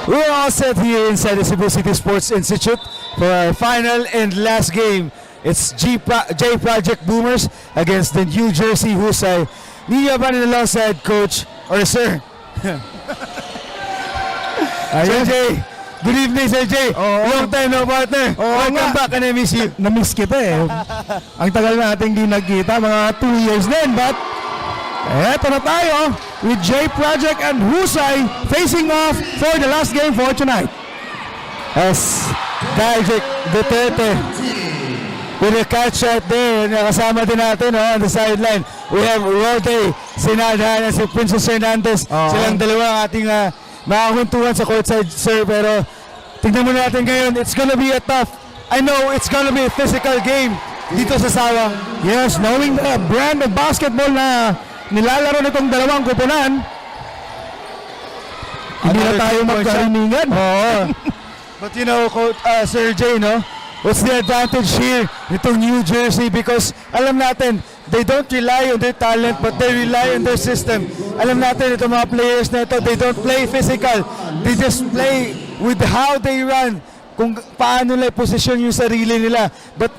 We're all set here inside the Cebu City Sports Institute for our final and last game. It's J Project Boomers against the New Jersey Husay. We have alongside Coach, or Sir. Sir Jay. Good evening, Sir Jay. Long time no partner. Welcome back and I miss you. Na-miss kita eh. Ang tagal nating di nagkita, mga 2 years din. But, eto na tayo with J Project and Husay facing off for the last game for tonight. As Project Duterte with a catch right there. Nakasama din natin on the sideline. We have Rode, Sinadhan, and si Princess Hernandez. Silang dalawa ang ating makakwentuhan sa courtside, sir. Pero tingnan mo natin ngayon, it's gonna be a tough, I know it's gonna be a physical game dito sa Sawang. Yes, knowing the brand of basketball na nilalaro nitong dalawang kupunan, hindi na tayo magkarinigan. But you know, Coach, Sir Jay, no? What's the advantage here nitong New Jersey? Because alam natin, they don't rely on their talent, but they rely on their system. Alam natin, itong mga players na ito, they don't play physical. They just play with how they run, kung paano nila posisyon yung sarili nila. But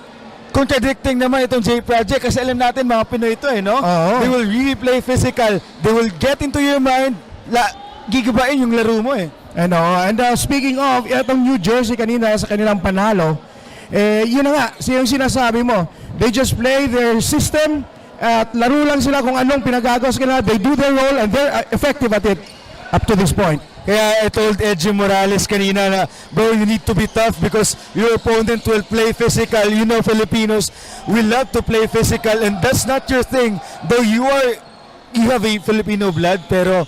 contradicting naman itong J Project kasi alam natin mga Pinoy ito eh, no? They will really play physical. They will get into your mind, gigibain yung laro mo eh. And speaking of, itong New Jersey kanina sa kanilang panalo, yun na nga, yung sinasabi mo, they just play their system at laro lang sila kung anong pinagagawa sa kanila. They do their role and they're effective at it up to this point. Kaya I told Edgy Morales kanina na, bro, you need to be tough because your opponent will play physical. You know, Filipinos, we love to play physical and that's not your thing. Though you have a Filipino blood, pero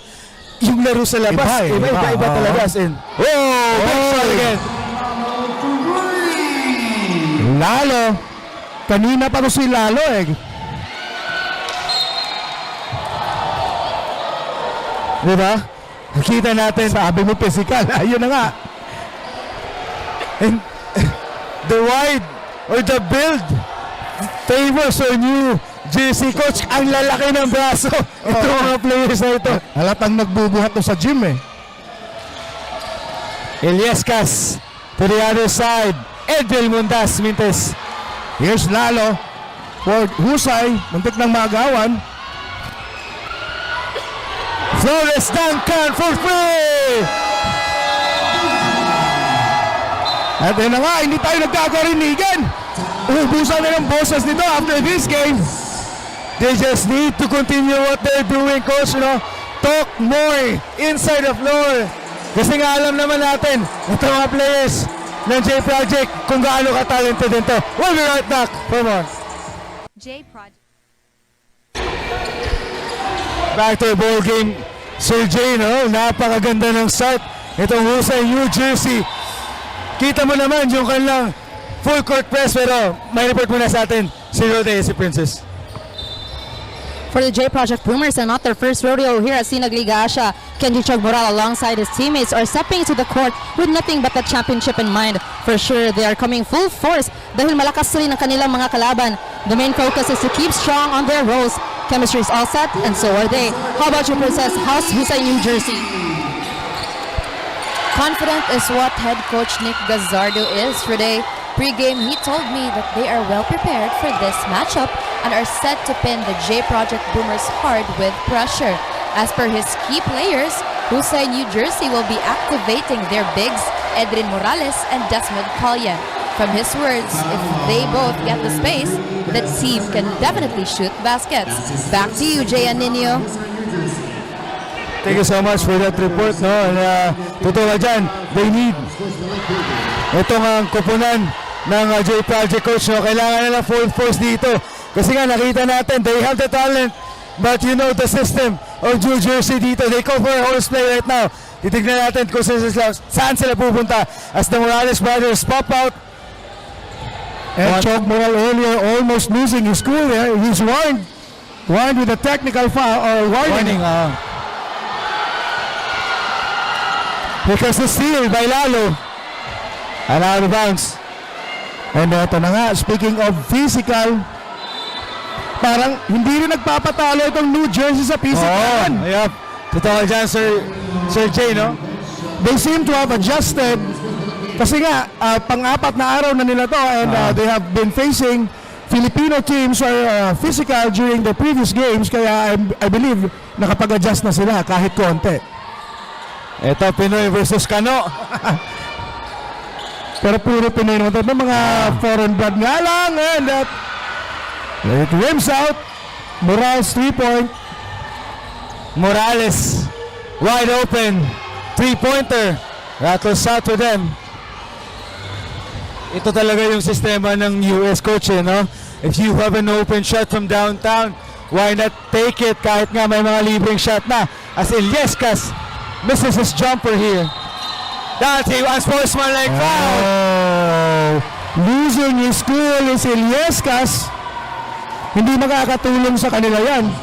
yung laro sa labas, iba talaga. As in, big shot again. Lalo, kanina pa to si Lalo eh. Diba? Nakita natin. Sabi mo physical, ayun na nga. And the wide or the build favors our New Jersey coach. Ang lalaki ng braso. Ito mga players na ito. Halatang nagbubuhat to sa gym eh. Eliascas to the other side. Edel Mundas Mintes. Here's Lalo for Husay, muntik ng magawan. Flores Duncan for free! At yun na nga, hindi tayo nagkakarinigan. Ubusan na ng boses nito after this game. They just need to continue what they're doing, coach. You know, talk more inside the floor. Kasi nga alam naman natin, ito mga players ng J Project kung gaano ka-talented ito. We'll be right back for more. J Project. Back to the ball game. Sir Jay, no? Napakaganda ng start. Itong Husay, New Jersey. Kita mo naman yung kanilang full court press, pero may report muna sa atin si Rode, si Princess. For the J Project Boomers, and not their first rodeo here at Sinag Liga Asia, Kenji Chog Moral alongside his teammates are stepping into the court with nothing but the championship in mind. For sure, they are coming full force dahil malakas rin ang kanilang mga kalaban. The main focus is to keep strong on their roles. Chemistry is all set, and so are they. How about you, Princess? How's Husay, New Jersey? Confident is what head coach Nick Gazzardo is today. Pre-game, he told me that they are well prepared for this matchup and are set to pin the J Project Boomers hard with pressure. As per his key players, Husay, New Jersey will be activating their bigs, Edrin Morales and Desmond Collier. From his words, if they both get the space, the team can definitely shoot baskets. Back to you, Jay and Nino. Thank you so much for that report, no? And totoo ka dyan, they need itong ang kupunan ng J Project coach, no? Kailangan nila full force dito. Kasi nga nakita natin, they have the talent, but you know the system of New Jersey dito. They go for a horseplay right now. Titignan natin kung saan sila pupunta as the Morales brothers pop out. And Chog Moral earlier almost losing his cool there. He's warned with a technical foul or warning. Because the steal by Lalo. And out of bounds. And ito na nga, speaking of physical, parang hindi rin nagpapatalo itong New Jersey sa physical. Yep. Totoo ka dyan, Sir Jay, no? they seem to have adjusted. Kasi nga, pang-apat na araw na nila to and they have been facing Filipino teams who are physical during the previous games. Kaya I believe nakapag-adjust na sila kahit konti. Ito, Pinoy versus Kano. Pero puro Pinoy naman ito. May mga foreign blood nga lang. And it rims out. Morales 3-point. Morales, wide open. 3-pointer. Rattles out to them. Ito talaga yung sistema ng US coach, no? If you have an open shot from downtown, why not take it kahit nga may mga libreng shot na? As Iliescas misses his jumper here. That's a unsportsmanlike foul. Oh, losing his cool is Iliescas. Hindi makakatulong sa kanila yan.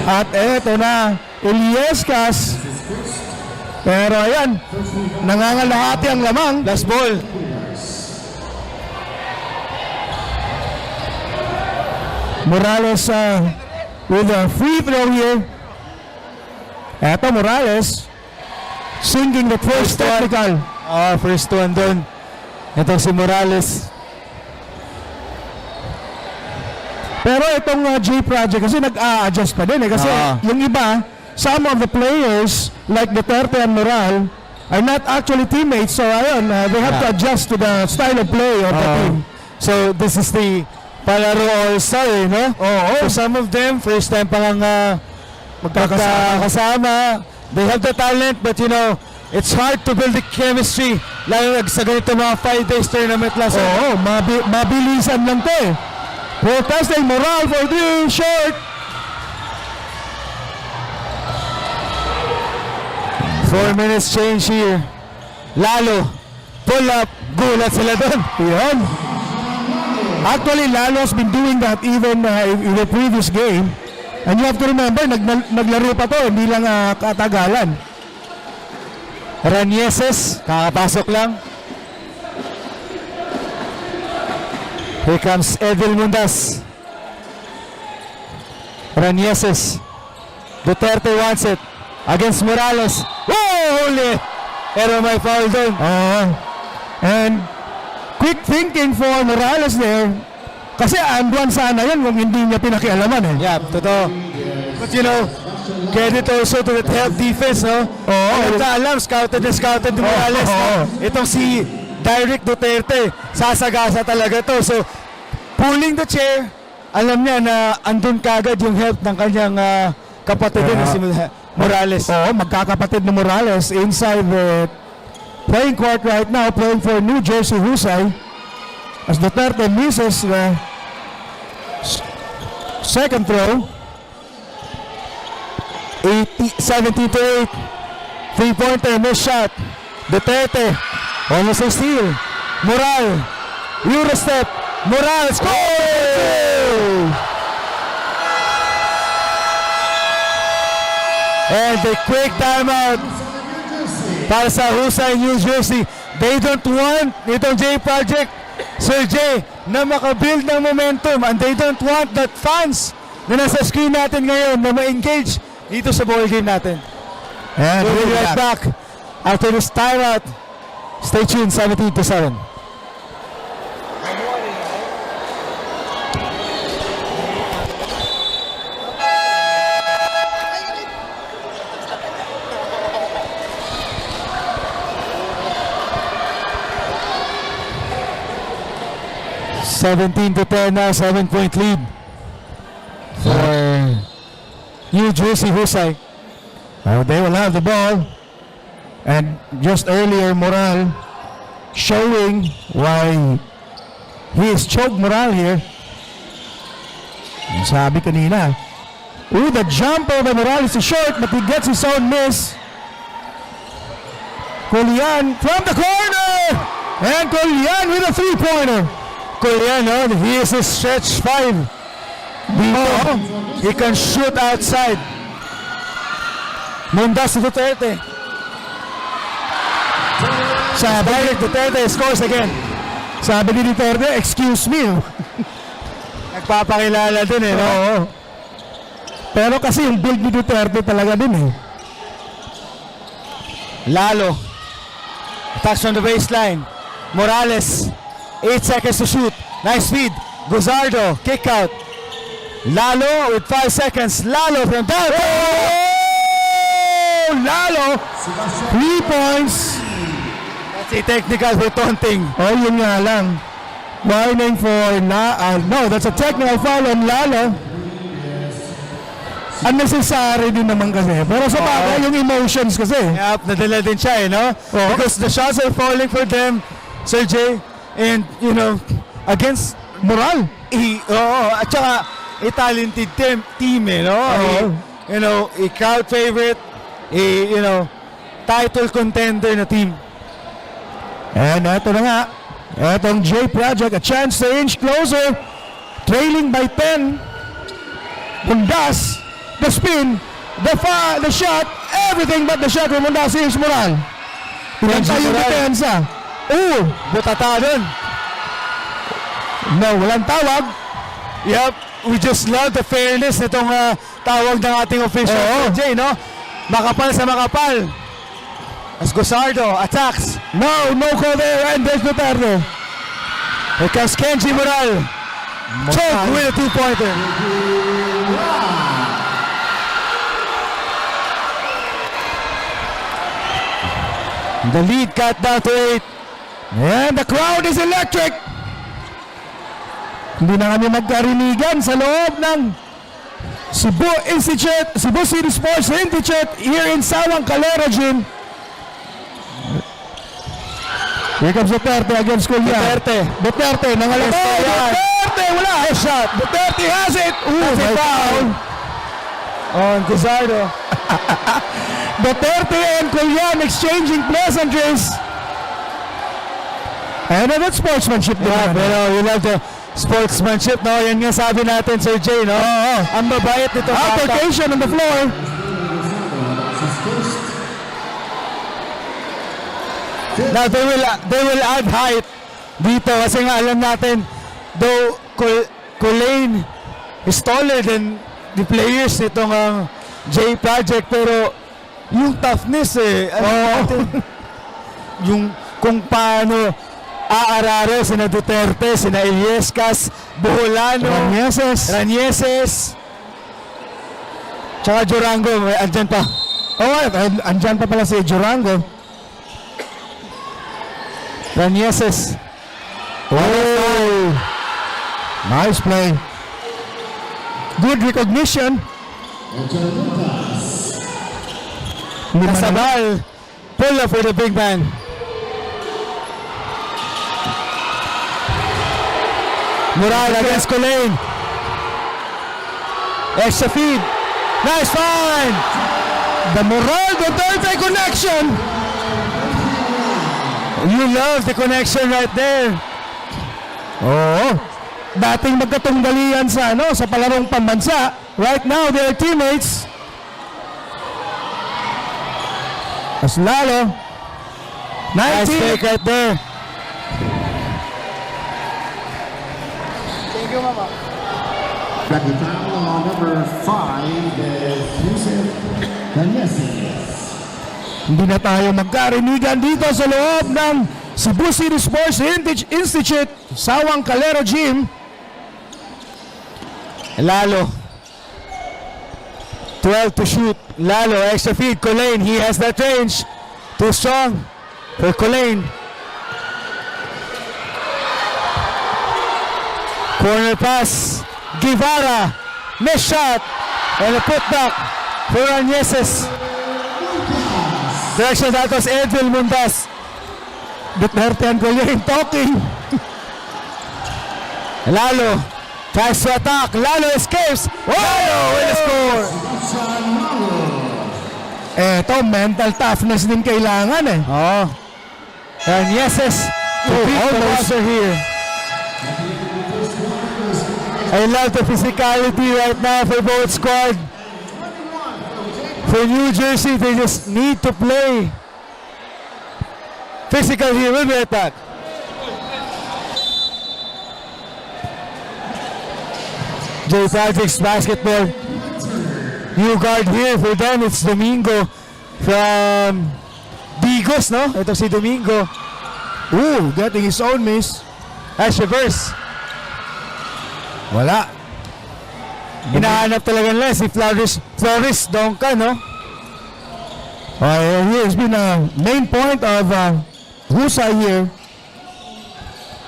At eto na, Iliescas. Pero ayan, nangangalahati ang lamang. Last ball. Morales with a free throw here. Eto Morales sinking the first technical. First one doon. Ito si Morales. Pero itong J Project kasi nag-a-adjust pa din kasi yung iba, some of the players like Duterte and Moral are not actually teammates, so ayun, they have to adjust to the style of play of the team. So this is the Palaro All-Star, no? So some of them, first time pa lang magkakasama. They have the talent, but you know, it's hard to build the chemistry. Lalo sa ganito mga 5 days tournament last year. Mabilisan lang to eh. Protesting Moral for 3, short. 4 minutes change here. Lalo, pull up, gulat sila doon. Yan. Actually, Lalo has been doing that even in the previous game. And you have to remember, naglaro pa to, hindi lang katagalan. Ranieses, kakapasok lang. Here comes Edil Mundas. Ranieses. Duterte wants it. Against Morales. Oh, holy! Pero may foul doon. And quick thinking for Morales there. Kasi anduan sana yan kung hindi niya pinakialaman eh. Yeah, totoo. But you know, credit also to the help defense, no? Alam na alam, scouted ni Morales. Itong si Direk Duterte, sasagasa talaga to. So, pulling the chair, alam niya na andun kagad yung help ng kanyang kapatid din si Morales. Magkakapatid na Morales inside the playing court right now, playing for New Jersey Husay. As Duterte misses the second throw. 17-8. 3-pointer, missed shot. Duterte, almost a steal. Moral, Eurostep. Moral, score! And the quick timeout para sa Husay, New Jersey. They don't want itong J Project, Sir J, na makabuild ng momentum, and they don't want that fans na nasa screen natin ngayon na ma-engage dito sa ball game natin. And we'll be right back after this timeout. Stay tuned, 17-7. (17-10) now, 7-point lead for New Jersey Husay. They will have the ball. And just earlier, Moral showing why he is choked Moral here. Ang sabi kanina. The jumper by Moral is short, but he gets his own miss. Colian from the corner! And Colian with a 3-pointer. Colian, he is a stretch 5. He can shoot outside. Mundas Duterte. Direk Duterte scores again. Sabi ni Duterte, excuse me. Nagpapakilala dun no? Pero kasi yung build ni Duterte talaga din eh. Lalo. Attacks from the baseline. Morales. 8 seconds to shoot. Nice feed. Guzardo. Kick out. Lalo with 5 seconds. Lalo from downtown. Oh, Lalo, 3 points. That's a technical for taunting. Oh, yun nga lang. Warning for no, that's a technical foul on Lalo. Unnecessary din naman kasi. Pero sa bagay, yung emotions kasi. Yep, nadala din siya no? Oo. Because the shots are falling for them, Sir Jay. And, you know, against Moral. at saka a talented team no? Oo. You know, a crowd favorite, you know, title contender na team. And eto na nga. Etong J Project, a chance to inch closer. Trailing by 10. Mundas, the spin, the shot, everything but the shot from Mundas. Here's Moral. Pinanta yung Moral. depensa. Butata dun. No, walang tawag. Yep, we just love the fairness nitong tawag ng ating official, Oo. Sir Jay, no? Makapal sa makapal. As Guzardo attacks. No call there, and there's Duterte. Here comes Kenji Moral. Choke with a 2-pointer. The lead cut down to 8. And the crowd is electric. Hindi na kami magkarinigan sa loob ng Cebu City Sports Institute here in Sawang Calero Gym. Here comes Duterte against Kuya. Duterte, nangalap. Duterte, wala. A shot. Duterte has it. That's a foul on Guzardo. Duterte and Kuyan exchanging pleasantries. And that's sportsmanship. Yeah, pero you love the sportsmanship, no? Yan nga sabi natin, Sir Jay, no? Ang babayat nito. Altercation on the floor. Now they will add height dito kasi nga alam natin though Culane is taller than the players nitong J Project pero yung toughness alam natin, yung kung paano aararo sina Duterte, sina Illescas, Boholano, Ranieses tsaka Durango, andyan pa. Andyan pa pala si Durango. Ranieses. Oh! Nice play. Good recognition. Casabal. Pull up for the big man. Moral against Culane. Extra feed. Nice find. The Moral Duterte connection. You love the connection right there. Oo. Dating magkatunggalian sa palarong pambansa. Right now, they're teammates. As Lalo. Nice fake right there. Lucky foul on number 5 is Yusef Ranieses. Hindi na tayo magkarinigan dito sa loob ng Cebu City Sports Institute, Sawang Calero Gym. Lalo. 12 to shoot. Lalo, extra feed. Culane, he has that range. Too strong for Culane. Corner pass. Guevara. Missed shot. And a putback for Ranieses. Direction that was Edwin Mundas. Duterte and Culane talking. Lalo tries to attack. Lalo escapes. Lalo will score. Eto, mental toughness din kailangan eh. Oh. Ranieses to beat the buzzer here. I love the physicality right now for both squad. For New Jersey, they just need to play physical here. We'll be right back. J Projects basketball. New guard here for them. It's Domingo from Gus, no? Ito si Domingo. Ooh, getting his own miss. As reverse. Wala. Hinahanap talaga nila si Flores Duncan, no? He has been a main point of Husay here.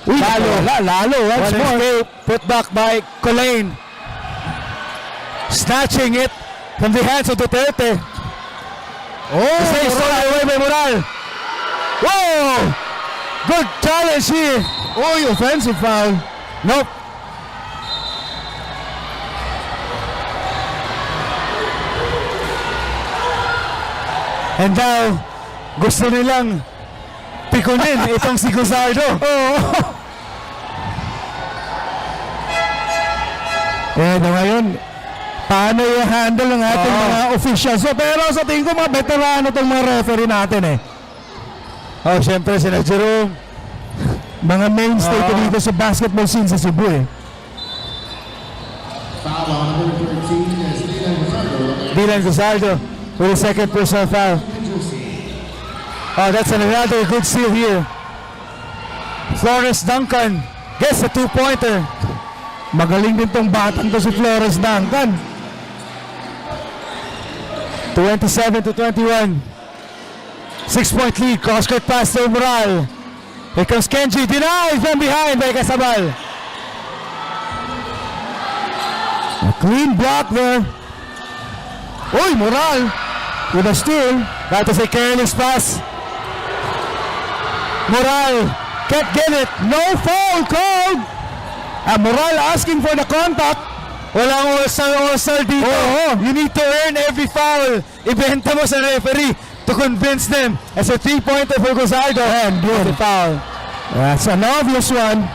Uy, lalo. Once One more. escape, put back by Colain. Snatching it from the hands of Duterte. Oh, Stay stolen away by Moral. Whoa! Good challenge here. Oy, offensive foul. Nope. And now, gusto nilang pikunin itong si Guzardo. And ngayon, paano i-handle ng ating mga officials? So, pero sa tingin ko mga veterano itong mga referee natin eh. Oh, syempre sila Jerome. Mga mainstay ko dito sa basketball scene sa Cebu eh. Foul on number 13 is Dylan Rosario. Dylan Guzardo with a second personal foul. Oh, that's another good steal here. Flores Duncan gets a two-pointer. Magaling din tong batang to si Flores Duncan. 27-21. 6-point lead. Cross-court pass to Moral. Here comes Kenji. Denied from behind by Casabal. A clean block there. Oy, Moral with a steal. That is a careless pass. Moral can't get it. No foul called. Moral asking for the contact. Walang all-star dito. Oo. You need to earn every foul. Ibenta mo sa referee to convince them. As a three-pointer for Guzardo. And That's a foul. That's an obvious one.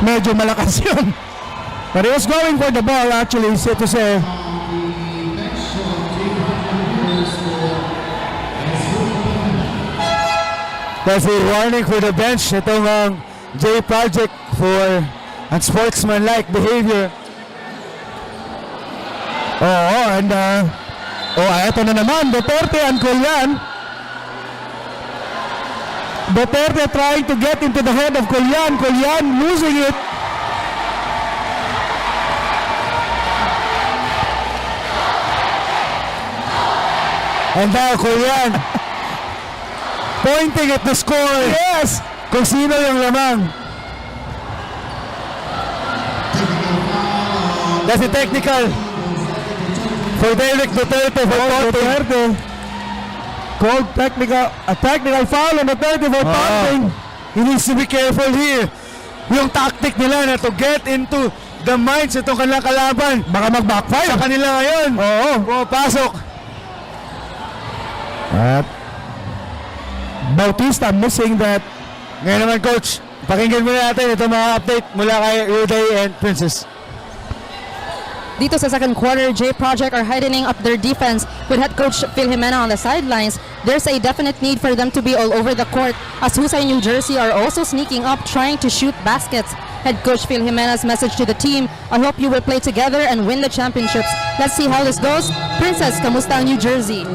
Medyo malakas yun. But he was going for the ball actually, safe to say. That's a warning for the bench. Itong J Project for unsportsmanlike behavior. Oo, and eto na naman, Duterte and Colyan. Duterte trying to get into the head of Colyan. Colyan losing it. And now Korean pointing at the score. Yes! Kung sino yung lamang. That's a technical for Derek Duterte for taunting. Duterte. Called a technical foul on Duterte for taunting. He needs to be careful here. Yung tactic nila na to get into the minds itong kanilang kalaban. Baka mag-backfire. Sa kanila ngayon. Oo. Pumapasok. At Bautista missing that. Ngayon naman coach, pakinggan muna natin ito mga update mula kay Uday and Princess. Dito sa second quarter, J Project are heightening up their defense with head coach Phil Jimena on the sidelines. There's a definite need for them to be all over the court as Husay, New Jersey are also sneaking up trying to shoot baskets. Head coach Phil Jimena's message to the team, I hope you will play together and win the championships. Let's see how this goes. Princess, kamusta ang New Jersey?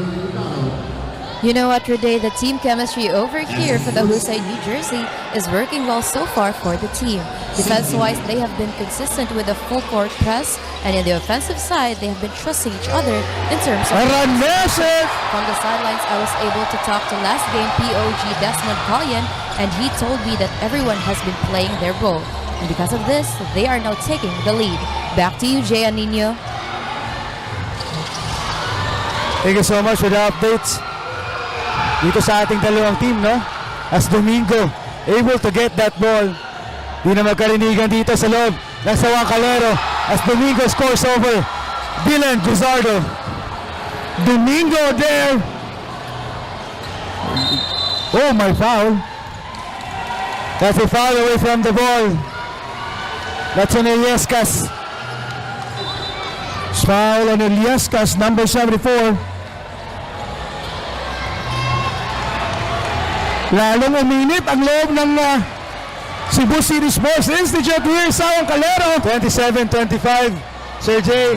You know what, Rene? The team chemistry over here for the Husay, New Jersey is working well so far for the team. Defense-wise, they have been consistent with a full-court press, and in the offensive side, they have been trusting each other in terms of... From the sidelines, I was able to talk to last game POG Desmond Collian, and he told me that everyone has been playing their role. And because of this, they are now taking the lead. Back to you, Jay Anino. Thank you so much for the updates. Dito sa ating dalawang team, no? As Domingo able to get that ball. Di na magkarinigan dito sa loob ng Sawang Calero as Domingo scores over Dylan Guzardo. Domingo there. Oh, my foul. That's a foul away from the ball. That's on Eliescas. Foul on Eliescas, number 74. Lalong uminit ang loob ng Cebu City Sports Institute here sa Sawang Calero. 27-25. Sir Jay,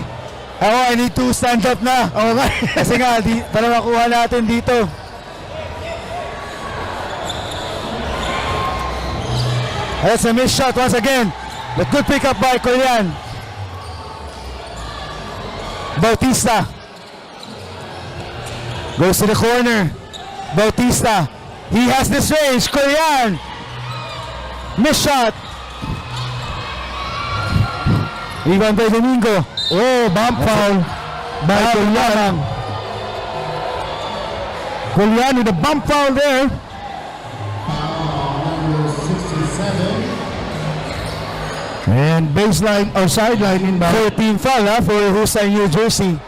Ako, I need to stand up na. Okay. Kasi nga, para makuha natin dito. That's a missed shot once again. The good pick up by Korean. Bautista. Goes to the corner. Bautista. He has this range. Korean. Missed shot. Rebound by Domingo. Oh, bump foul by Julian. Julian with a bump foul there. Number 67. And baseline or sideline inbound. 14 foul for Husay, New Jersey.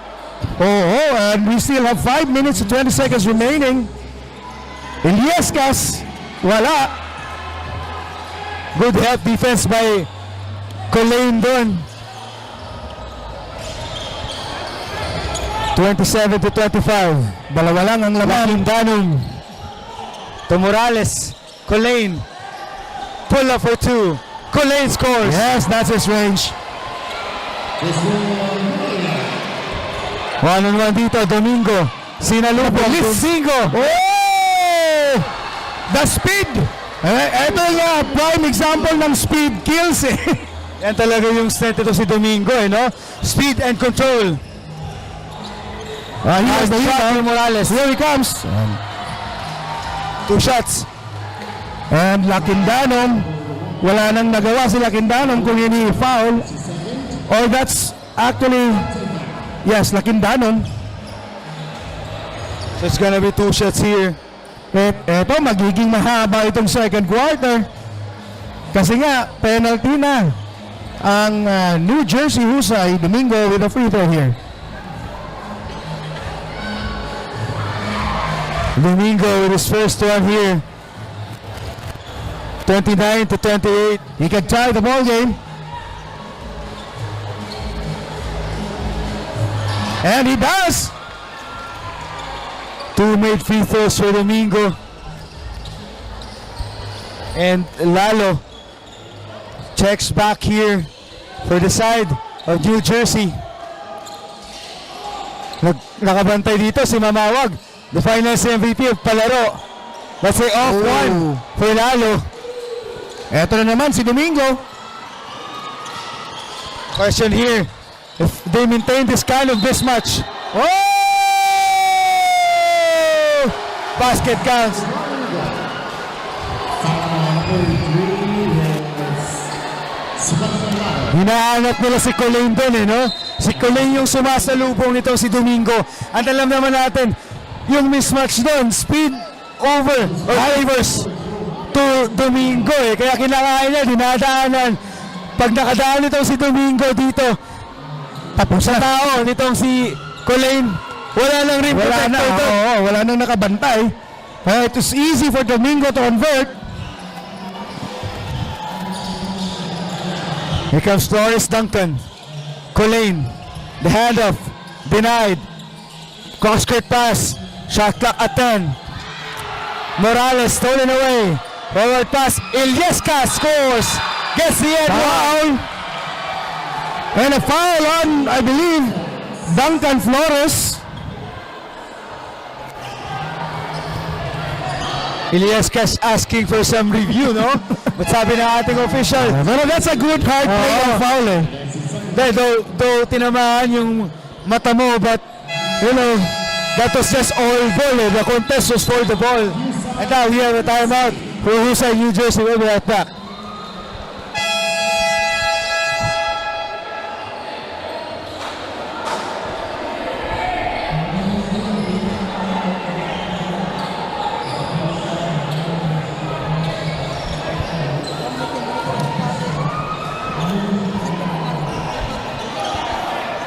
Oh, and we still have 5 minutes and 20 seconds remaining. Iliescas, wala. Good help defense by Colleen doon. 27 to 25. Dalawa lang ang laman. Danong to Morales. Colleen. Pull up for two. Colleen scores. Yes, that's his range. This will One-on-one dito. Domingo. Sinalubong. Lisingo. Oh! The speed! Ito nga, prime example ng speed kills eh. Yan talaga yung strength ito si Domingo, no? Speed and control. Here's the shot rebound. ni Morales. Here he comes. 2 shots. And Lakindanom, wala nang nagawa si Lakindanom kung yun foul. Or that's actually, yes, Lakindanom. So it's gonna be 2 shots here. Eto, magiging mahaba itong second quarter. Kasi nga, penalty na ang New Jersey Husay. Domingo with a free throw here. Domingo with his first one here. 29 to 28. He can tie the ball game. And he does. 2 made free throws for Domingo. And Lalo checks back here for the side of New Jersey. Nakabantay dito si Mamawag, the finals MVP of palaro. Let's say off one for Lalo. Eto na naman si Domingo. Question here, if they maintain this kind of this match. Oh! Basket counts. Hinahanap nila si Colleen doon no? Si Colleen yung sumasalubong nito si Domingo. At alam naman natin, yung mismatch doon, speed over or favors to Domingo Kaya kinakain niya, dinadaanan. Pag nakadaan nito si Domingo dito, tapos sa tao nitong si Colleen, wala nang rim Wala na, protector doon. wala nang nakabantay. It was easy for Domingo to convert. Here comes Flores Duncan. Colleen. The handoff. Denied. Cross-court pass. Shot clock at 10. Morales stolen away. Forward pass. Ilieska scores. Gets the end. Foul. And a foul on, I believe, Duncan Flores. Ilieska's asking for some review, no? But sabi ng ating official, Pero that's a good hard play Oo. ng foul eh. though tinamaan yung mata mo, but you know, that was just all ball. The contest was for the ball. And now we have a timeout for Husay, New Jersey. We'll be right back.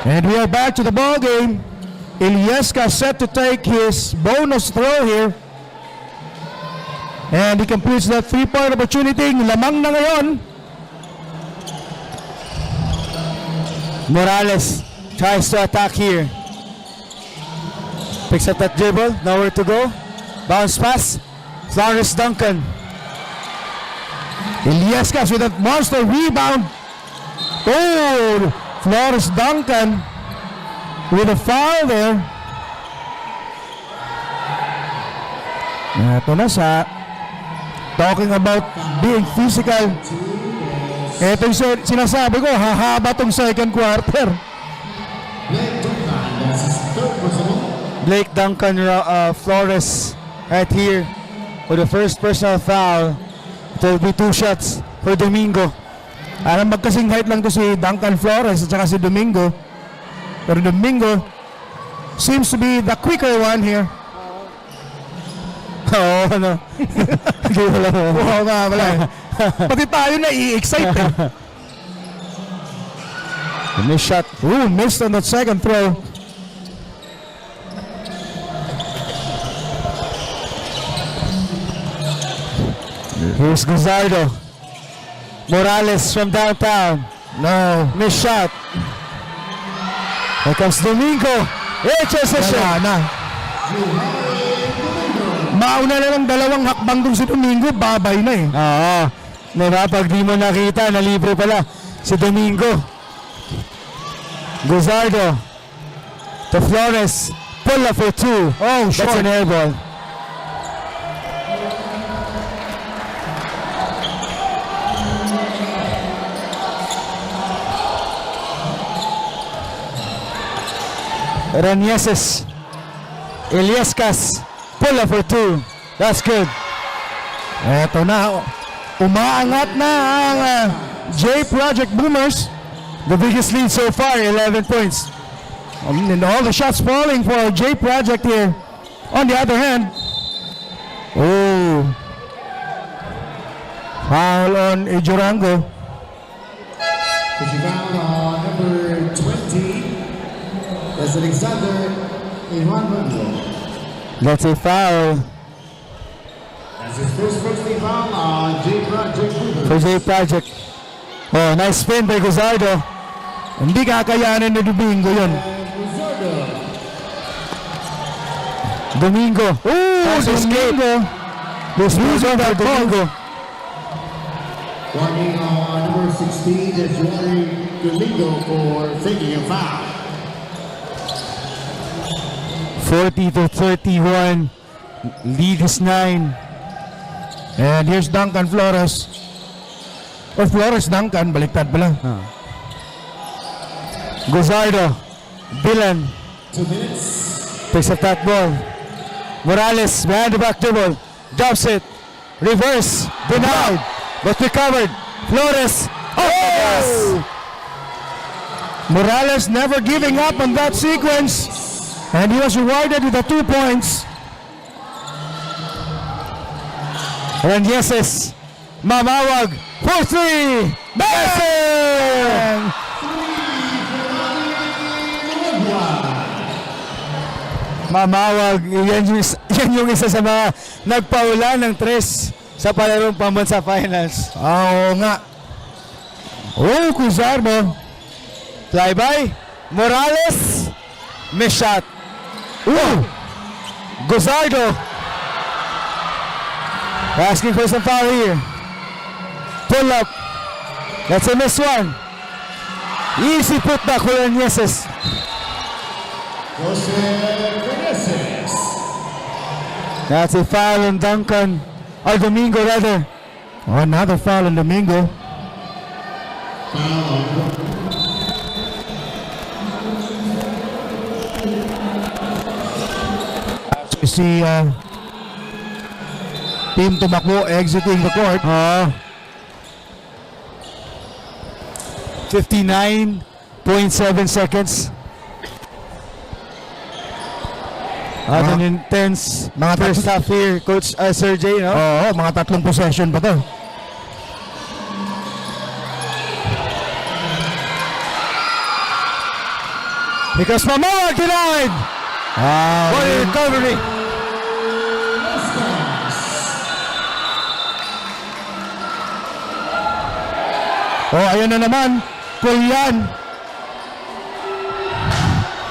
And we are back to the ball game. Ilieska set to take his bonus throw here. And he completes that three-point opportunity. Lamang na ngayon. Morales tries to attack here. Picks up that dribble. Nowhere to go. Bounce pass. Flores Duncan. Iliescas with a monster rebound. Oh, Flores Duncan. with a foul there. Ito na sa talking about being physical. Ito yung sinasabi ko, hahaba tong second quarter. Blake Duncan Flores right here with the first personal foul. It will be 2 shots for Domingo. Alam magkasing height lang to si Duncan Flores at saka si Domingo. Pero Domingo seems to be the quicker one here. Oo, ano. Hindi wala mo. Oo nga, wala. Pati tayo na i-excite eh. Miss shot. Ooh, missed on that second throw. Here's Gonzalo. Morales from downtown. No. Miss shot. Here comes Domingo. Transition. Wala na. Mauna na ng dalawang hakbang dun si Domingo, babay na eh. Oo. Diba, pag di mo nakita, nalibre pala si Domingo. Gonzalo to Flores. Pull up for 2. Oh, That's short. an air ball. Ranieses. Eliascas. Pull up for 2. That's good. Eto na, umaangat na ang J Project Boomers. The biggest lead so far, 11 points. And all the shots falling for J Project here. On the other hand, oh, foul on Ijurango. If you found on number 20, that's Alexander Ivanenko. That's a foul That's his first personal foul on J Project Boomers. for J Project. Oh, nice spin by Gonzalo. Hindi kakayanin ni Domingo yun. Domingo. Oh, Nice escape. Domingo. Losing that for Domingo. Walking on number 16, that's Jory Domingo for taking a foul. 40-31. Lead is 9. And here's Duncan Flores. Or Flores Duncan, baliktad pala. Gonzalo. Dylan 2 minutes. picks up that ball. Morales behind the back dribble. Drops it. Reverse. Denied. But recovered. Flores. Oh! Morales never giving up on that sequence. And he was rewarded with the 2 points. Ranieses. Mamawag. For 3. Bang! Mamawag. Yan yung isa sa mga nagpaula ng 3 sa palarong pambansa finals. Oo nga. Oh, Cusardo. Flyby. Morales. Miss shot. Ooh. Gozardo. Asking for some foul here. Pull up. That's a miss one. Easy putback for Ranieses. Jose Reneses. That's a foul on Duncan. Or Domingo rather. Oh, another foul on Domingo. You see Team tumakbo exiting the court. 59.7 seconds. At an intense Mga first half here, Coach Sergey, no? Oo, mga 3 possession pa to. Because Mamawag denied! What a recovery! Oh, ayan na naman. Kolyan.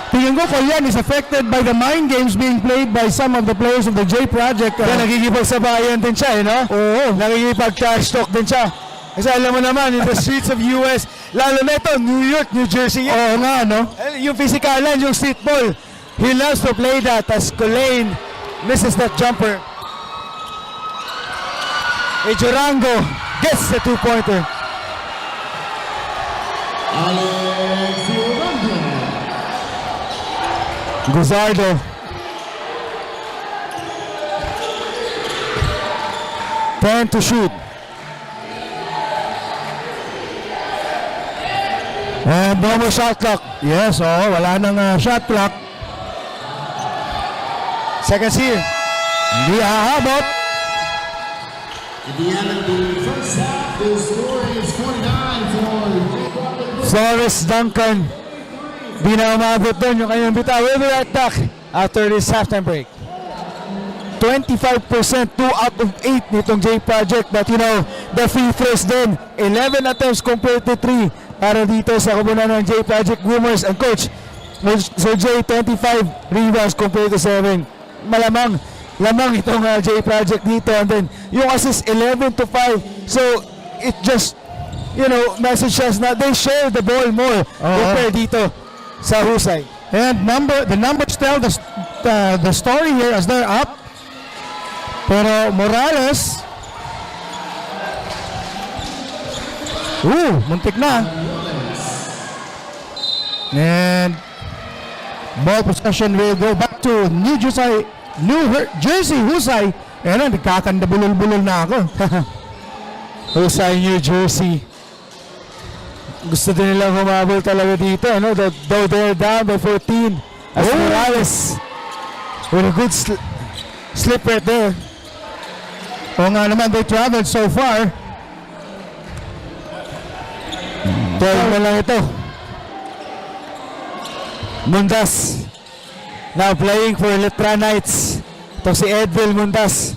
Tingin ko Kolyan is affected by the mind games being played by some of the players of the J Project. Kaya nagigipagsabayan din siya, no? Oo. Nagigipag-trash talk din siya. Kasi alam mo naman, in the streets of US, lalo na ito, New York, New Jersey. Oo nga, no? Yung physikalan, yung streetball. He loves to play that as Colaine misses that jumper. Durango gets the two-pointer. Alex Durango. Guzardo. Ten to shoot. And No more shot clock. yes, wala nang shot clock. Seconds here. Hindi hahabot. At the end of the first half, the score is 49 for Jay Project. Flores Duncan. Di na umabot doon yung kanyang bitaw. We'll be right back after this halftime break. 25%, 2 out of 8 nitong J Project. But you know, the free throws din. 11 attempts compared to 3 para dito sa kubunan ng J Project Boomers. And coach, Sir J, 25 rebounds compared to 7. Malamang, lamang itong J Project dito. And then, yung assist 11 to 5. So, it just, you know, message us na they share the ball more compared dito sa husay. And the numbers tell the story here as they're up. Pero Morales, muntik na. And ball possession will go back to New Jersey Husay. Ayan, nagkakanda bulol-bulol na ako. Husay, New Jersey. Gusto din nilang humabol talaga dito, no? Though they're down by 14. As Morales with a good slip right there. O nga naman, they traveled so far. 12 na lang ito. Mundas. Now playing for Letra Knights. Ito si Edville Mundas.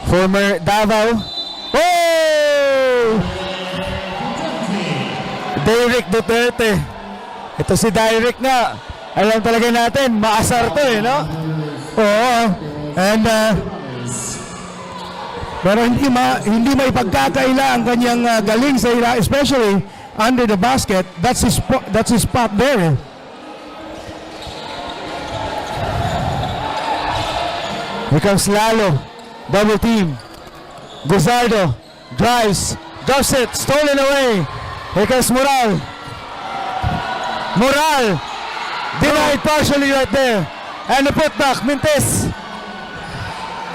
Former Davao. Oh! Derek Duterte. Ito si Derek nga. Alam talaga natin, maasar to eh, no? Oo. And pero hindi maipagkakaila ang kanyang galing sa ila, especially under the basket. That's his spot there. Here comes Lalo. Double team. Guzardo drives. Drops it. Stolen away. Here comes Moral. Moral. Denied partially right there. And the putback. Mintes.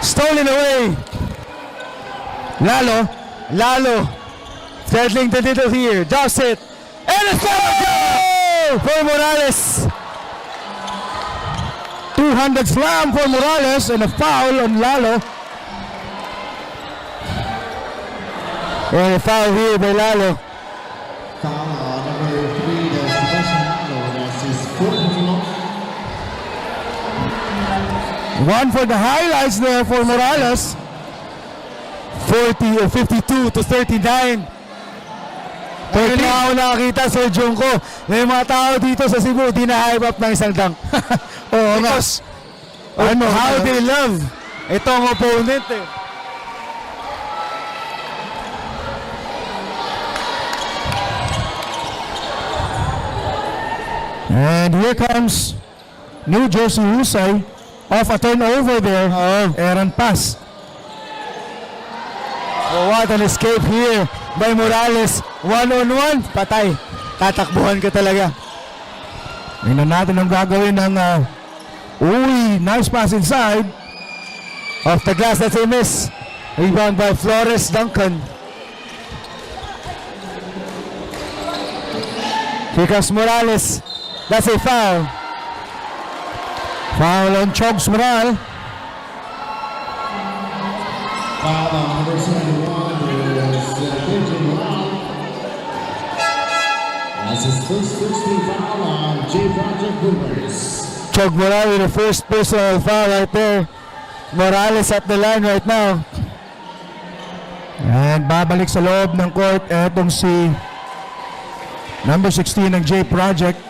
Stolen away. Lalo. Settling the middle here. Drops it. And it's foul for Morales. 200 slam for Morales and a foul on Lalo. And a foul here by Lalo. Foul on number 3, that's Sebastian Lalo. That's his fourth team. One for the highlights there for Morales. 52 to 39. Pero na ako nakakita sa Junko na yung mga tao dito sa Cebu di na-hype up ng isang dunk. Oo nga. Because how they love itong opponent eh. And here comes New Jersey Husay off a turnover there. Errant pass. Oh, what an escape here by Morales. One-on-one, patay. Tatakbuhan ka talaga. Tingnan natin ang gagawin ng nice pass inside. Off the glass, that's a miss. Rebound by Flores Duncan. Here comes Morales. That's a foul. Foul on Chogs Moral. Foul on number 71 is Benjamin Moral. That's his first team foul on J Project Boomers. Chog Morales with the first personal foul right there. Morales at the line right now. And babalik sa loob ng court etong si number 16 ng J Project.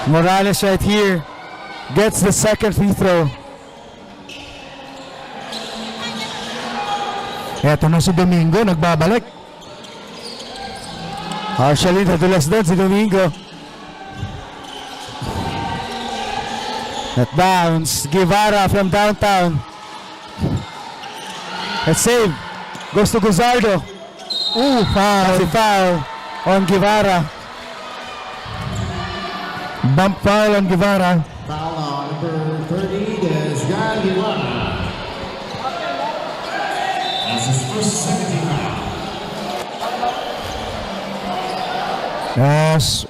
Morales right here gets the second free throw. Eto na si Domingo, nagbabalik. Partially nadulas doon si Domingo. That bounce, Guevara from downtown. That save goes to Guzardo. Foul. That's a foul on Guevara. Bump foul on Guevara. Foul on number 30 is Guy Guevara. That's his first 17 foul. Yes.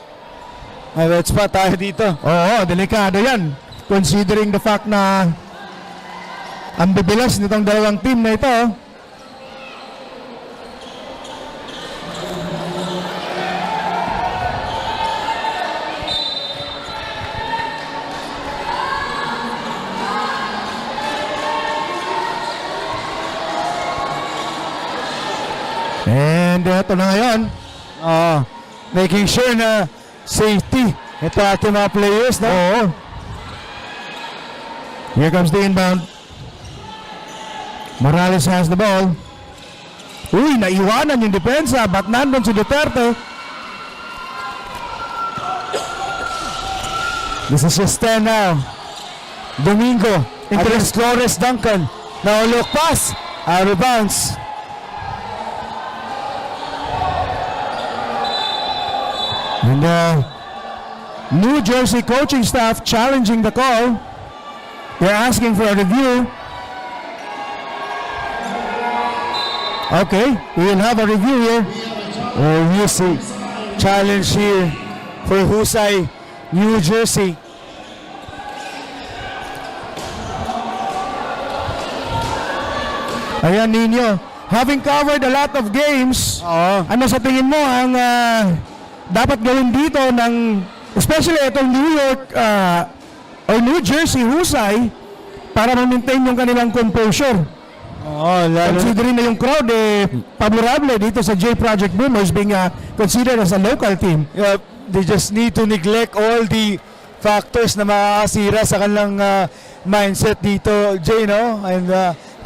May red spot tayo dito. Oo, delikado yan. Considering the fact na ang bibilas nitong dalawang team na ito. And eto na ngayon. Making sure na safety ito ating mga players, no? Oo. Here comes the inbound. Morales has the ball. Uy, naiwanan yung depensa, but nandun si Duterte. This is just 10 now. Domingo against Flores Duncan. Now a look pass. Out of bounds. And New Jersey coaching staff challenging the call. They're asking for a review. Okay, we will have a review here. Oh, you see. Challenge here for Husay, New Jersey. Ayan ninyo, having covered a lot of games, ano sa tingin mo ang dapat gawin dito ng, especially itong New York or New Jersey Husay, para ma-maintain yung kanilang composure? Lalo. Considering na yung crowd favorable dito sa J Project Boomers being considered as a local team. Yeah, they just need to neglect all the factors na makakasira sa kanilang mindset dito, Jay, no? And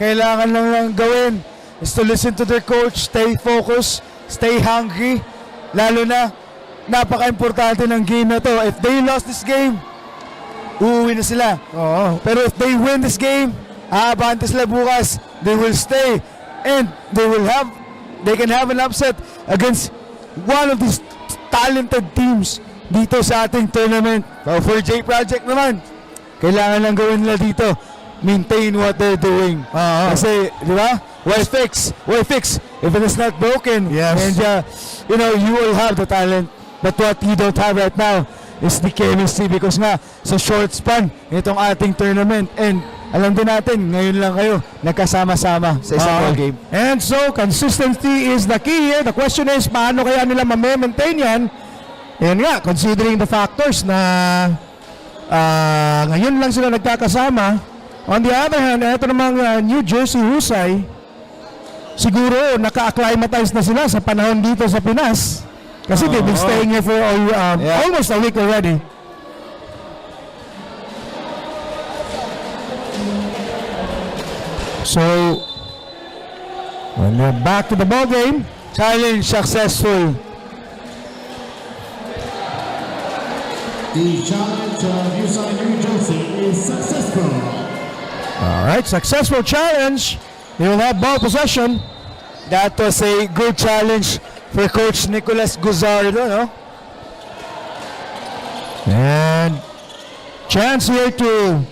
kailangan lang gawin is to listen to their coach, stay focused, stay hungry. Lalo na, napaka-importante ng game na to. If they lost this game, uuwi na sila. Oo. Pero if they win this game, aabante sila bukas. They will stay and they can have an upset against one of these talented teams dito sa ating tournament. So for J Project naman, kailangan lang gawin nila dito, maintain what they're doing. Kasi, di ba? Why fix? If it is not broken, Yes. and you will have the talent. But what you don't have right now is the chemistry because nga sa short span itong ating tournament, and alam din natin ngayon lang kayo nagkasama-sama sa isang ball game. And so, consistency is the key here. The question is, paano kaya nila ma-maintain yan? Yan nga, considering the factors na ngayon lang sila nagkakasama. On the other hand, ito namang New Jersey Husay, siguro naka-acclimatize na sila sa panahon dito sa Pinas. Kasi they've been staying here for almost a week already. So, when they're back to the ball game, Challenge successful. The challenge of Husay, New Jersey is successful. all right, successful challenge. They will have ball possession. That was a good challenge for Coach Nicolas Guzardo, no? And chance here to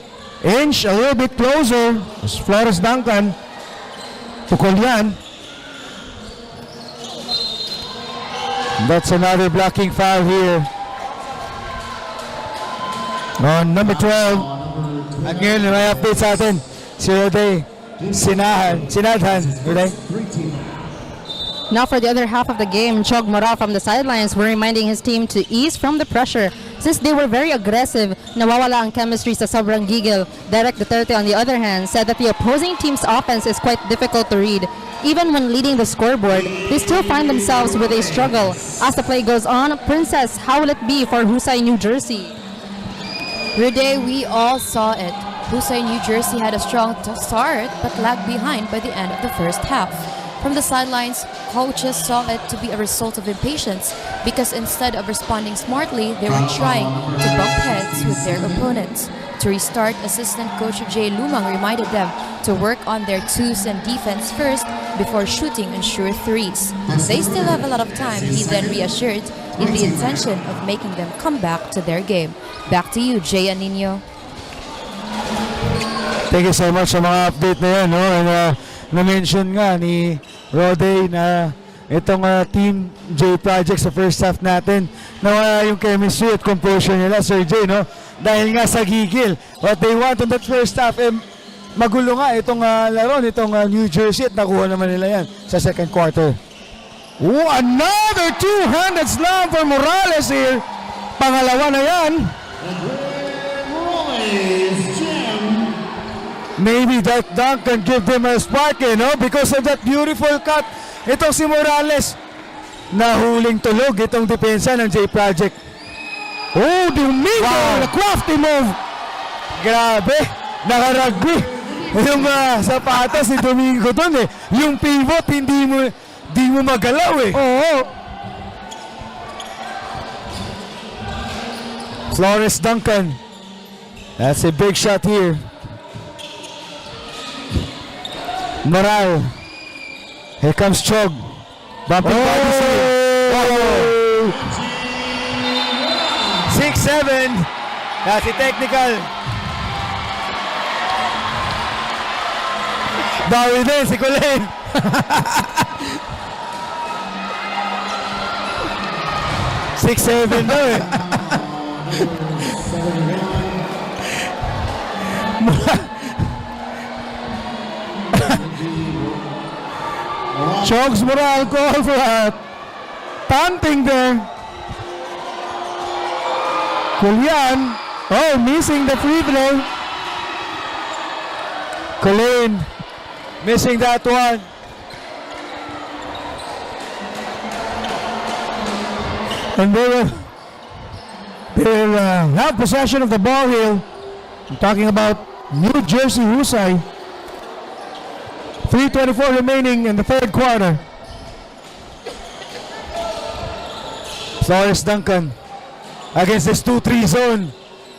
inch a little bit closer as Flores Duncan to Colyan. That's another blocking foul here. On number 12. At ngayon, may update sa atin. Si Roday Sinadhan. Roday? Now for the other half of the game, Chog Moral from the sidelines were reminding his team to ease from the pressure since they were very aggressive. Nawawala ang chemistry sa sobrang gigil. Derek Duterte, on the other hand, said that the opposing team's offense is quite difficult to read. Even when leading the scoreboard, they still find themselves with a struggle. As the play goes on, Princess, how will it be for Husay, New Jersey? Rede, we all saw it. Husay, New Jersey had a strong start but lagged behind by the end of the first half. From the sidelines, coaches saw it to be a result of impatience because instead of responding smartly, they were trying to bump heads with their opponents. To restart, assistant coach Jay Lumang reminded them to work on their twos and defense first before shooting on sure threes. They still have a lot of time, he then reassured, in the intention of making them come back to their game. Back to you, Jay and Nino. Thank you so much sa mga update na yan, no? And na-mention nga ni Rode na itong Team J Project sa first half natin na yung chemistry at composure nila, Sir J, no? Dahil nga sa gigil. What they want on that first half, magulo nga itong laro nitong New Jersey at nakuha naman nila yan sa second quarter. Oh, another two-handed slam for Morales here. Pangalawa na yan. Maybe that dunk can give them a spark, no? Because of that beautiful cut. Itong si Morales, nahuling tulog itong depensa ng J Project. Oh, Domingo, Wow. the crafty move. Grabe, nakarugby. Yung sapatos ni Domingo doon Yung pivot, di mo magalaw Oo. Flores Duncan. That's a big shot here. Moral. Here comes Chog. Bumping bodies here. Oh. 6-7. That's a technical. Bawi din si Colin. Six, seven daw Chogs Moral call for a taunting there. Julian, missing the free throw. Colin missing that one. And they will have possession of the ball here. I'm talking about New Jersey Husay. 3:24 remaining in the third quarter. Flores Duncan against this 2-3 zone.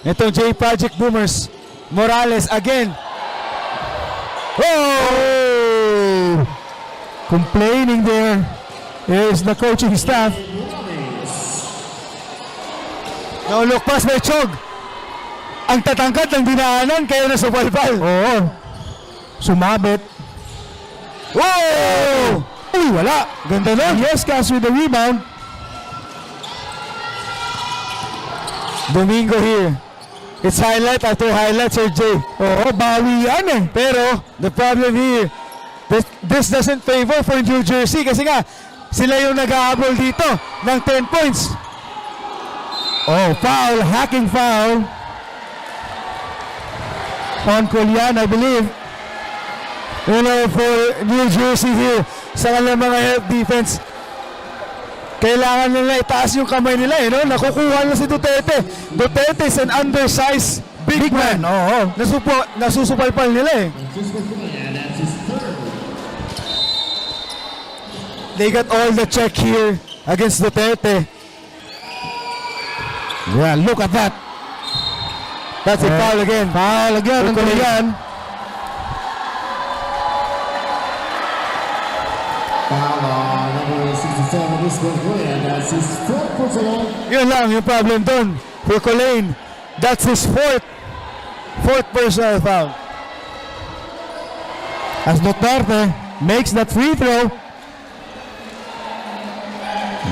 Itong J Project Boomers. Morales again. Oh! Complaining there is the coaching staff. No look pass by Chog. Ang tatangkad ng dinaanan kaya na sa balbal. Oo. Sumabit. Whoa! Uy, wala. Ganda na. Yescas with the rebound. Domingo here. It's highlight after highlight, Sir J. Oo, bawi yan Pero, the problem here, this doesn't favor for New Jersey kasi nga, sila yung nag-aabol dito ng 10 points. Oh, foul, hacking foul. On Julian, I believe. For New Jersey here, sa kanilang mga help defense, kailangan nila itaas yung kamay nila no? Nakukuha na si Duterte. Duterte is an undersized big man. Oo. Nasusupalpal nila They got all the check here against Duterte. Yeah, look at that. That's a foul again. Foul again on Julian. Foul on number 67, this was Glenn. That's his fourth personal. Yun lang yung problem doon for Colin. That's his fourth personal foul. As Duterte makes that free throw.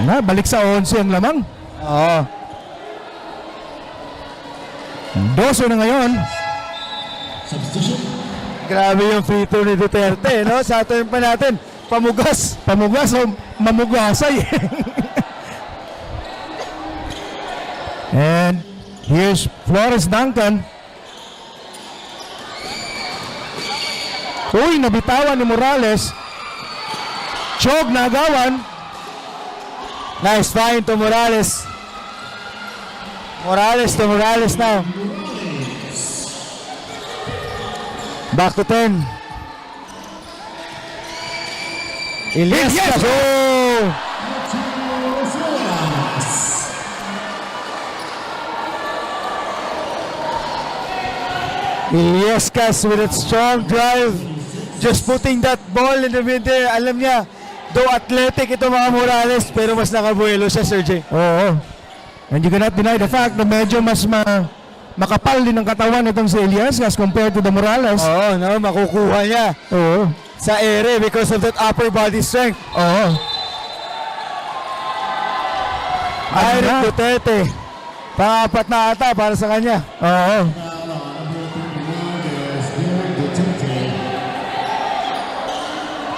Balik sa 11 ang lamang. Oo. 12 na ngayon. Substitution. Grabe yung free throw ni Duterte, no? Sa term pa natin, pamugas. Pamugas o mamugasay. And here's Flores Duncan. Uy, nabitawan ni Morales. Chog na agawan. Nice find to Morales. Morales to Morales now. Back to 10. Iliescas. Oh! Iliescas with a strong drive. Just putting that ball in the middle. Alam niya, though athletic ito mga Morales, pero mas nakabuelo siya, Sir Jay. Oo. And you cannot deny the fact na medyo mas makapal din ang katawan itong si Elias as compared to the Morales. Oo, no, makukuha niya Oo. sa ere because of that upper body strength. Oo. Iron na? Duterte. Pang-apat na ata para sa kanya. Oo.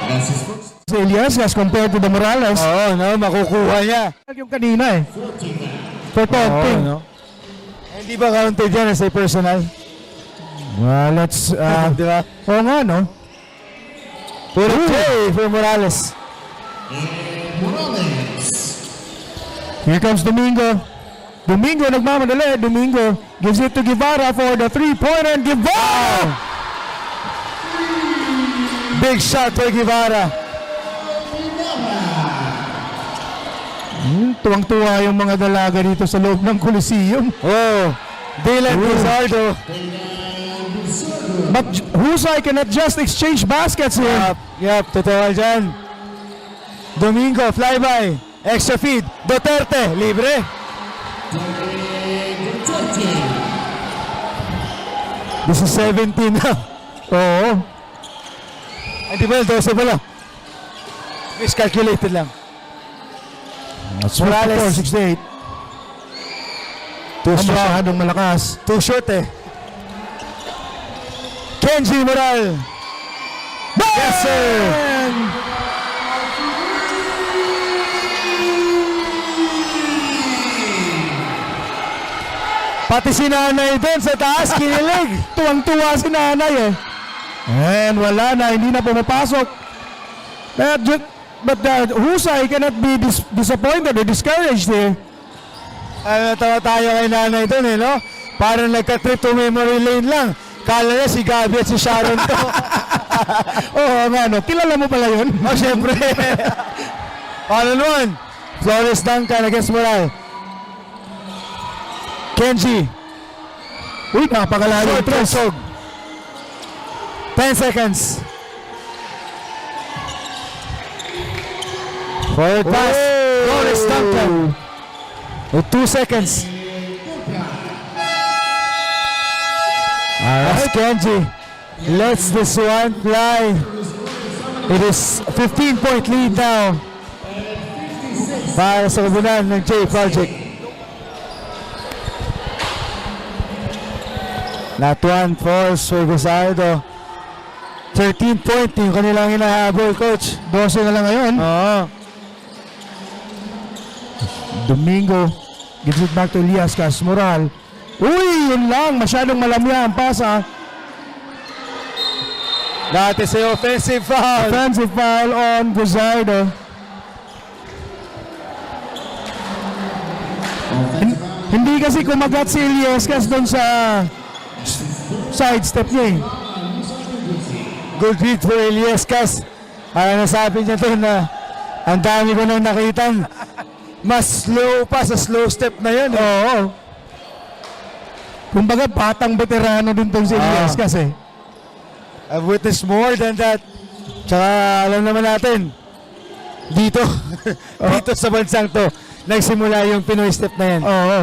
That's his first. Si Elias as compared to the Morales. Oo, no, makukuha niya. Yung kanina eh. For Oo, taunting. no. Hindi ba counted yan as a personal? Well, let's... Di ba? Oo nga, no? Puro play for Morales. Morales. Here comes Domingo. Domingo nagmamadali. Domingo gives it to Guevara for the three-pointer. And Guevara! Big shot for Guevara. Tuwang-tuwa yung mga dalaga dito sa loob ng Coliseum. Oh, Dylan Luzardo. But Husay cannot just exchange baskets here. Yup, totoo dyan. Domingo, flyby. Extra feed. Duterte, libre. This is 17 na. Oo. Hindi ba, 12 pala. Miscalculated lang. Morales. 54-68. Too Ang strong. masyadong malakas. Too short eh. Kenji Moral. Yes, sir. Pati si nanay doon sa taas, kinilig. Tuwang-tuwa si nanay eh. And wala na, hindi na pumapasok. But Husay cannot be disappointed or discouraged here. Tawa tayo kay nanay doon eh, no? Parang nagka-trip to memory lane lang. Kala niya si Gabi at si Sharon to. Oo nga, no? Kilala mo pala yun? Oh, syempre. Paano naman? Flores Duncan against Moral. Kenji. Uy, napakalayo. Short resog. 10 seconds. Forward pass. Flores Duncan. With 2 seconds. Alright, Kenji. Let's this one fly. It is 15-point lead now. Para sa kabunan ng J Project. That one falls for Guzardo. 13-point yung kanilang hinahabol, coach. 12 na lang ngayon. Oo. Domingo gives it back to Elias Moral. Uy, yun lang. Masyadong malamya ang pasa. That is a offensive foul. Offensive foul on Guzardo. Hindi kasi kumagat si Elias doon sa sidestep niya eh. Good read for Elias Cas. Nasabi niya doon na ang dami ko nang nakitang mas slow pa sa slow step na yun. Oo. Kumbaga batang veterano din tong si Elias eh. I've witnessed more than that. Tsaka alam naman natin, dito, dito sa bansang to, nagsimula yung Pinoy step na yan. Oo.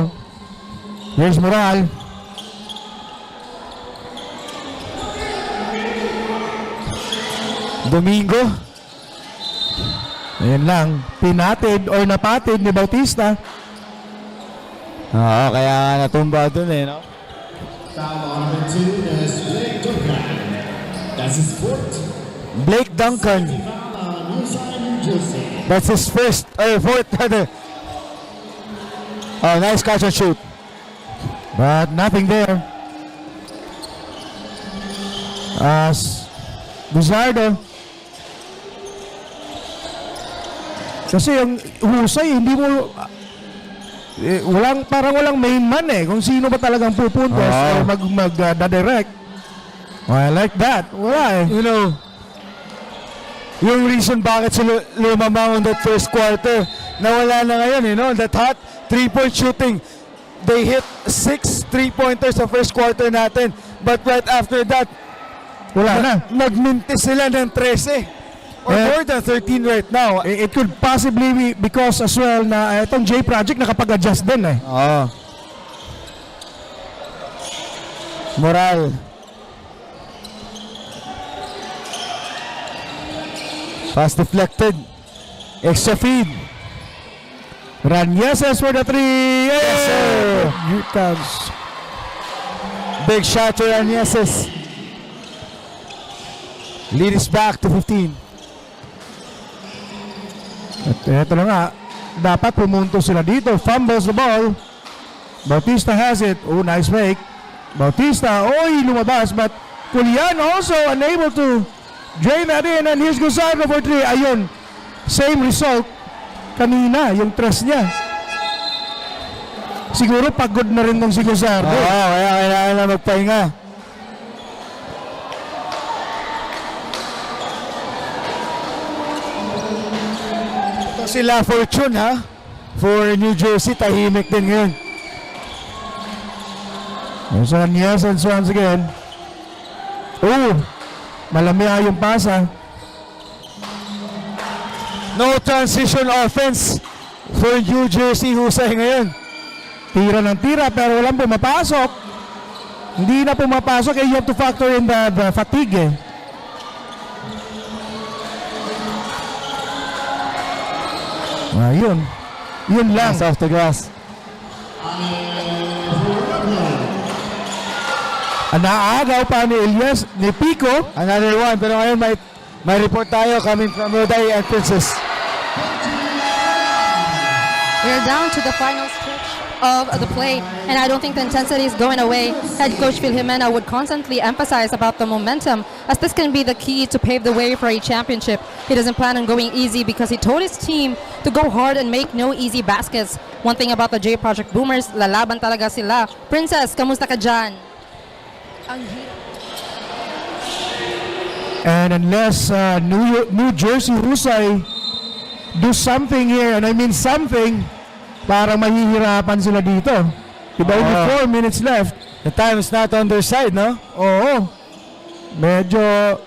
Here's Moral. Domingo. Ayan lang. Pinatid or napatid ni Bautista. Oo, kaya nga natumba dun eh, no? Foul on number 2 is Blake Duncan. That's his fourth. Blake Duncan. Foul on Hillside, New Jersey. That's his first, or fourth, rather. Oh, nice catch and shoot. But nothing there. As Guzardo. Kasi yung husay, hindi mo parang walang main man eh kung sino ba talagang pupuntos o mag-direct. I like that. Wala eh. You know, yung reason bakit sila lumamang on that first quarter, nawala na ngayon, you know, that hot 3-point shooting. They hit 6 3-pointers sa first quarter natin. But right after that, Wala na. nagmintis sila ng 13. Or Eh, more than 13 right now. It could possibly be because as well na itong J Project nakapag-adjust din eh. Oo. Moral. Pass deflected. Extra feed. Ranyeses for the three. Yes, sir. Here comes. Big shot to Ranyeses. Lead is back to 15. At eto na nga, dapat pumunto sila dito. Fumbles the ball. Bautista has it. Oh, nice fake. Bautista, lumabas. But Julian also unable to drain that in. And here's Guzardo for three. Ayun, same result kanina, yung tres niya. Siguro pagod na rin tong si Guzardo. Kaya kailangan na magpahinga. Ito sila Fortune, ha? For New Jersey, tahimik din yun. There's Ranyeses once again. Oh, malamya yung pasa. No transition offense for New Jersey Husay ngayon. Tira ng tira pero walang pumapasok. Hindi na pumapasok you have to factor in the fatigue eh. Yun. Yun lang. Pass off the grass. Naagaw pa ni Elias, ni Pico. Another one, pero ngayon may report tayo coming from Roday and Princess. We're down to the final stretch of the play, and I don't think the intensity is going away. Head coach Phil Jimena would constantly emphasize about the momentum, as this can be the key to pave the way for a championship. He doesn't plan on going easy because he told his team to go hard and make no easy baskets. One thing about the J Project Boomers, lalaban talaga sila. Princess, kamusta ka dyan? Ang hirap. And unless New Jersey Husay do something here, and I mean something, para mahihirapan sila dito. Diba, only 4 minutes left. The time is not on their side, no? Oo. Medyo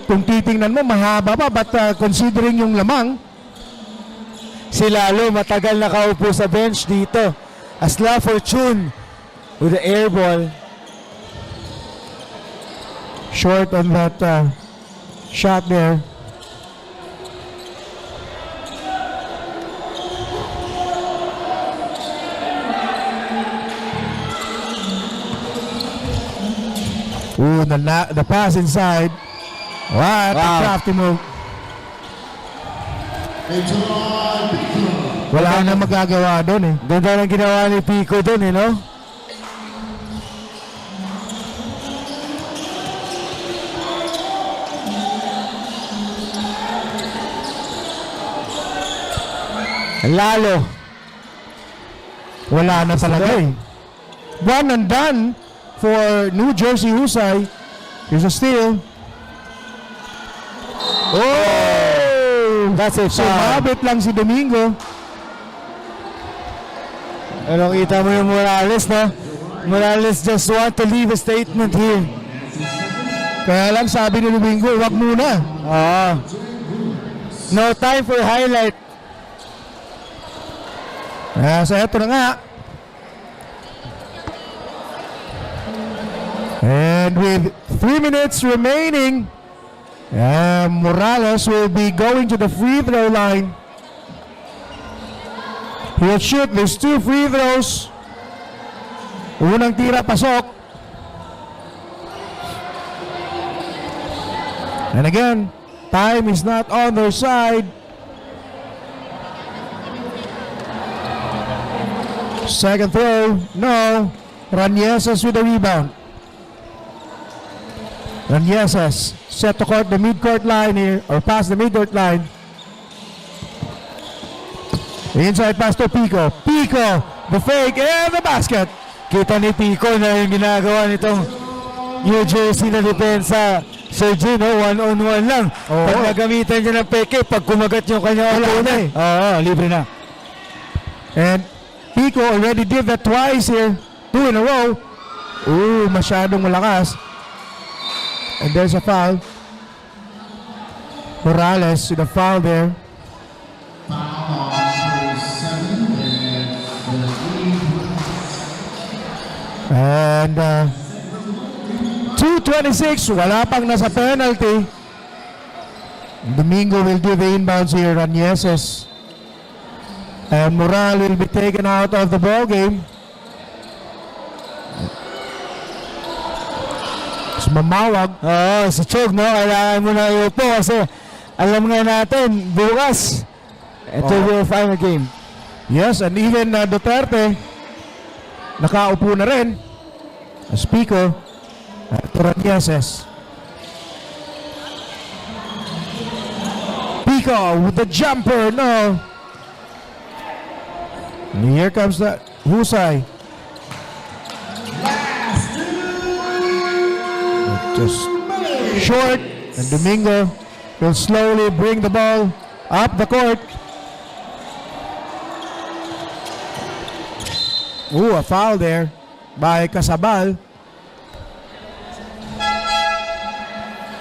kung titingnan mo mahaba pa but considering yung lamang, Si Lalo matagal nakaupo sa bench dito. Asla Fortune with the air ball. short on that shot there. Ooh, the pass inside. What a crafty move. Wala na magagawa doon eh. Ganda ng ginawa ni Pico doon, eh, no? Lalo. Wala na talaga eh. One and done for New Jersey Husay. Here's a steal. Oh! That's it. Sumabit lang si Domingo. Ano, kita mo yung Morales, no? Morales just want to leave a statement here. Kaya lang sabi ni Domingo, wag muna. No time for highlight. So eto na nga. And with 3 minutes remaining, Morales will be going to the free throw line. He'll shoot these 2 free throws. Unang tira, pasok. And again, time is not on their side. Second throw, no. Ranyeses with the rebound. Ranyeses set to court the mid-court line here, or past the mid-court line. Inside pass to Pico. Pico, the fake, and the basket. Kita ni Pico na yung ginagawa nitong New Jersey na depensa. Sir G, no? One-on-one lang. Oo. Pag nagamitan niya ng peke, pag kumagat yung kanyang Wala opponent. na eh. Oo, libre na. And Pico already did that twice here. 2 in a row. Ooh, masyadong malakas. And there's a foul. Morales with a foul there. Foul on number 7, and the lead And 2:26, wala pang nasa penalty. Domingo will do the inbounds here on Yeses. And Moral will be taken out of the ball game. Mas mamawag. Oo, si Chog, no? Kailangan mo na iupo kasi alam nga natin, bukas, ito Oo. yung final game. Yes, and even Duterte, nakaupo na rin. As Pico, Yeses. Pico with the jumper, no. And here comes the Husay. Just short, and Domingo will slowly bring the ball up the court. Ooh, a foul there by Casabal.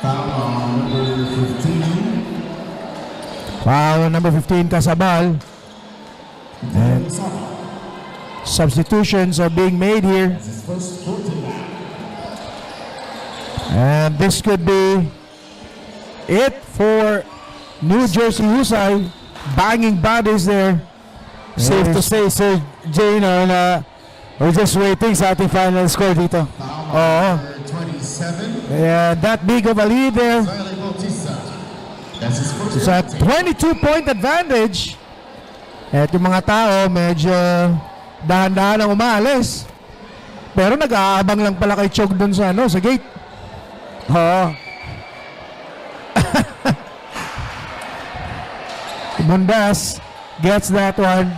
foul on number 15. Foul on number 15, Casabal. And substitutions are being made here. His first 14. And this could be it for New Jersey Husay. Banging bodies there. Safe to say, Sir J, no, na we're just waiting sa ating final score dito. Foul Oo. on number 27, Yeah, that big of a lead there. Riley Bautista. That's his first It's a 22-point advantage. At yung mga tao medyo dahan-dahan ang umalis. Pero nag-aabang lang pala kay Chog dun sa, sa gate. Oo. Bundas gets that one.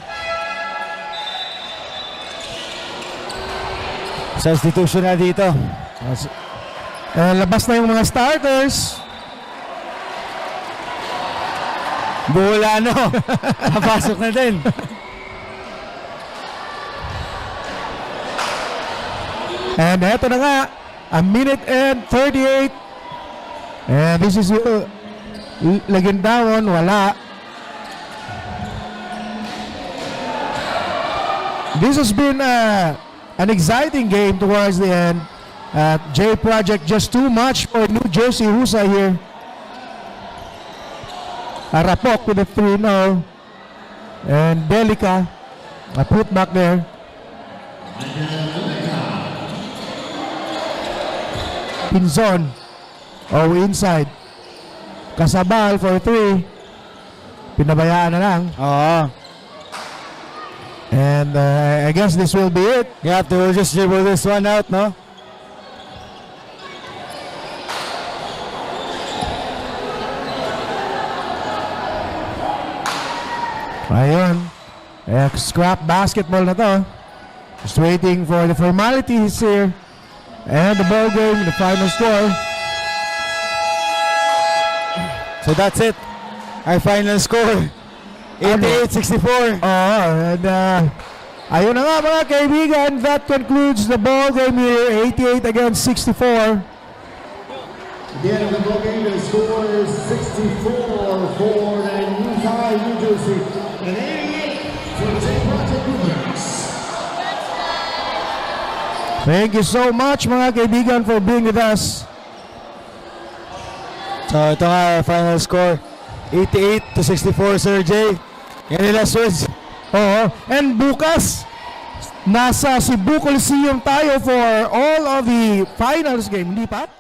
Substitution na dito. Labas na yung mga starters. Buholano. Napasok na din. And eto na nga, a minute and 38. And this is Lagindawon, wala. This has been an exciting game towards the end. J Project just too much for New Jersey Husay here. Arapok with a 3-0. And Delica, a putback there. Pinzon. Oh, inside. Casabal for 3. Pinabayaan na lang. Oo. And I guess this will be it. You have to just dribble this one out, no? Ayun. Scrap basketball na to. Just waiting for the formalities here. And the ball game, the final score. So that's it. Our final score. 88-64. And ayun na nga mga kaibigan, that concludes the ball game here. 88 against 64. At the end of the ball game, the score is 64 for the New Jersey and 88 for the J Project Boomers. Thank you so much mga kaibigan for being with us. So ito nga our final score. 88-64, Sir J. Yan nila, Swords. Oo. And bukas, nasa Cebu Coliseum tayo for all of the finals game. Hindi pa?